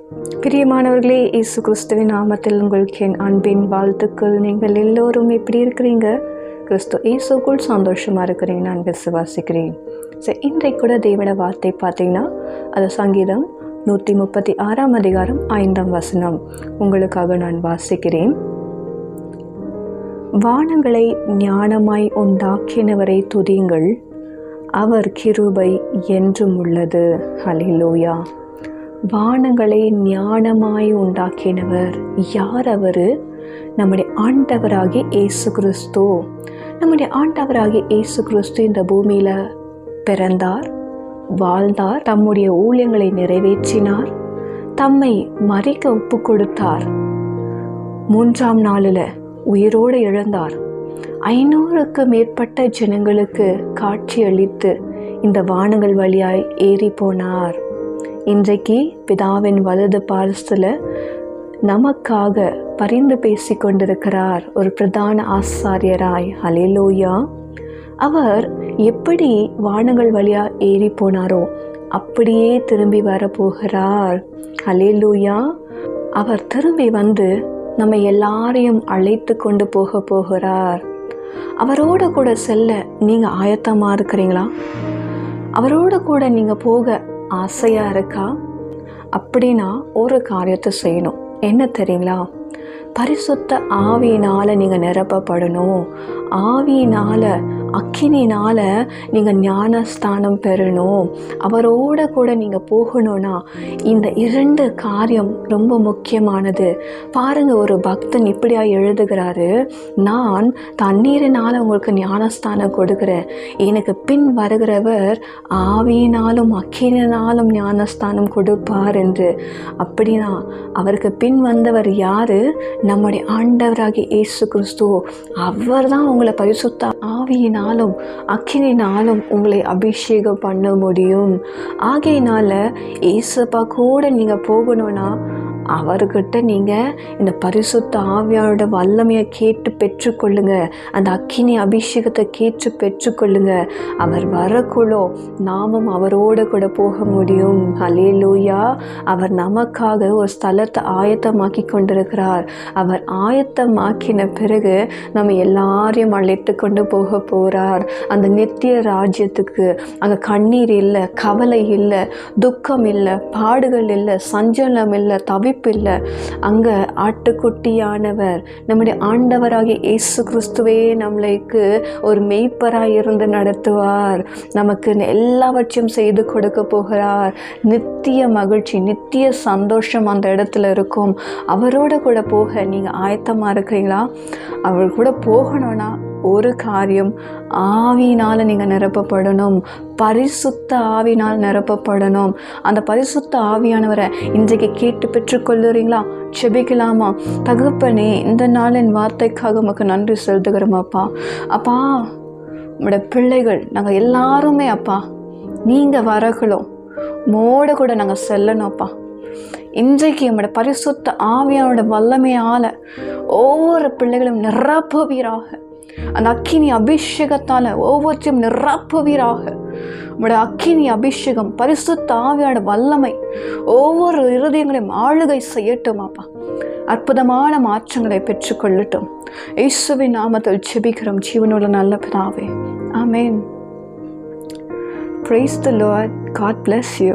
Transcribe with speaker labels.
Speaker 1: பிரியமானவர்களே, இயேசு கிறிஸ்துவின் நாமத்தில் உங்களுக்கு என் அன்பின் வாழ்த்துக்கள். நீங்கள் எல்லோரும் எப்படி இருக்கிறீங்க? கிறிஸ்து இயேசுக்குள் சந்தோஷமாக இருக்கிறீங்க நான் விசுவாசிக்கிறேன். சரி, இன்றைக்கு கூட தேவன வார்த்தை பார்த்தீங்கன்னா அது சங்கீதம் 136 அதிகாரம் 5 உங்களுக்காக நான் வாசிக்கிறேன். வானங்களை ஞானமாய் உண்டாக்கினவரை துதியுங்கள், அவர் கிருபை என்றும் உள்ளது. ஹல்லேலூயா. வானங்களை ஞானமாய் உண்டாக்கினவர் யார்? அவர் நம்முடைய ஆண்டவராகிய இயேசு கிறிஸ்து. நம்முடைய ஆண்டவராகிய இயேசு கிறிஸ்து இந்த பூமியில் பிறந்தார், வாழ்ந்தார், தம்முடைய ஊழியங்களை நிறைவேற்றினார், தம்மை மரிக்க ஒப்பு கொடுத்தார், 3ஆம் நாளில் உயிரோடு எழுந்தார், 500க்கு மேற்பட்ட ஜனங்களுக்கு காட்சியளித்து இந்த வானங்கள் வழியாய் ஏறி போனார். இன்றைக்கு பிதாவின் வலது பார்சல நமக்காக பரிந்து பேசி கொண்டிருக்கிறார் ஒரு பிரதான ஆசாரியராய். ஹல்லேலூயா. அவர் எப்படி வானங்கள் வழியா ஏறி போனாரோ அப்படியே திரும்பி வரப்போகிறார். ஹல்லேலூயா. அவர் திரும்பி வந்து நம்ம எல்லாரையும் அழைத்து கொண்டு போகிறார். அவரோட கூட செல்ல நீங்கள் ஆயத்தமாக இருக்கிறீங்களா? அவரோட கூட நீங்கள் போக ஆசையாக இருக்கா? அப்படின்னா ஒரு காரியத்தை செய்யணும். என்ன தெரியுங்களா? பரிசுத்த ஆவியினால் நீங்கள் நிரப்பப்படணும். ஆவியினால், அக்கினினால் நீங்கள் ஞானஸ்தானம் பெறணும். அவரோட கூட நீங்கள் போகணும்னா இந்த 2 காரியம் ரொம்ப முக்கியமானது. பாருங்கள், ஒரு பக்தன் இப்படியா எழுதுகிறாரு, நான் தண்ணீரினால் உங்களுக்கு ஞானஸ்தானம் கொடுக்குறேன், எனக்கு பின் வருகிறவர் ஆவியினாலும் அக்கினினாலும் ஞானஸ்தானம் கொடுப்பார் என்று. அப்படின்னா அவருக்கு பின் வந்தவர் யாரு? நம்முடைய ஆண்டவராகிய இயேசு கிறிஸ்து. அவர் தான் உங்களை பரிசுத்த ஆவியினாலும் அக்கினினாலும் உங்களை அபிஷேகம் பண்ண முடியும். ஆகையினால இயேசுப்பா கூட நீங்கள் போகணும்னா அவர்கிட்ட நீங்கள் இந்த பரிசுத்த ஆவியாரோட வல்லமையை கேட்டு பெற்றுக்கொள்ளுங்க. அந்த அக்கினி அபிஷேகத்தை கேட்டு பெற்றுக்கொள்ளுங்க. அவர் வரக்குள்ளோ நாமும் அவரோடு கூட போக முடியும். ஹல்லேலூயா. அவர் நமக்காக ஒரு ஸ்தலத்தை ஆயத்தமாக்கி கொண்டிருக்கிறார். அவர் ஆயத்தமாக்கின பிறகு நம்ம எல்லாரையும் அழைத்து கொண்டு போக போகிறார் அந்த நித்திய ராஜ்யத்துக்கு. அங்கே கண்ணீர் இல்லை, கவலை இல்லை, துக்கம் இல்லை, பாடுகள் இல்லை, சஞ்சலம் இல்லை, தவிப்பு இல்லை. அங்கே ஆட்டுக்குட்டியானவர் நம்முடைய ஆண்டவராகிய இயேசு கிறிஸ்துவே நம்மளுக்கு ஒரு மெய்ப்பராய் இருந்து நடத்துவார். நமக்கு எல்லாவற்றையும் செய்து கொடுக்க போகிறார். நித்திய மகிழ்ச்சி, நித்திய சந்தோஷம் அந்த இடத்துல இருக்கும். அவரோட கூட போக நீங்கள் ஆயத்தமாக இருக்கிறீங்களா? அவர் கூட போகணும்னா ஒரு காரியம், ஆவியினால் நீங்கள் நிரப்பப்படணும். பரிசுத்த ஆவியினால் நிரப்பப்படணும். அந்த பரிசுத்த ஆவியானவரை இன்றைக்கு கேட்டு பெற்றுக்கொள்ளுறீங்களா? செபிக்கலாமா? தகப்பனே, இந்த நாளின் வார்த்தைக்காக உமக்கு நன்றி செலுத்துகிறோமாப்பா. அப்பா, உங்களோட பிள்ளைகள் நாங்கள் எல்லாருமே அப்பா, நீங்கள் வரகளும் மோட கூட நாங்கள் செல்லணும்ப்பா. இன்றைக்கு நம்முடைய பரிசுத்த ஆவியானோட வல்லமையால் ஒவ்வொரு பிள்ளைகளும் நிரப்புவீராக. அந்த அக்கினி அபிஷேகத்தால் ஒவ்வொருத்தையும் நிரப்புவீராக. உங்களுடைய அக்கினி அபிஷேகம், பரிசுத்த ஆவியோட வல்லமை ஒவ்வொரு இருதயங்களையும் ஆளுகை செய்யட்டுமாப்பா. அற்புதமான மாற்றங்களை பெற்றுக்கொள்ளட்டும். இயேசுவின் நாமத்தில் ஜெபிக்கிறோம் ஜீவனுள்ள நல்ல பிதாவே. ஆமென். Praise the Lord. God bless you.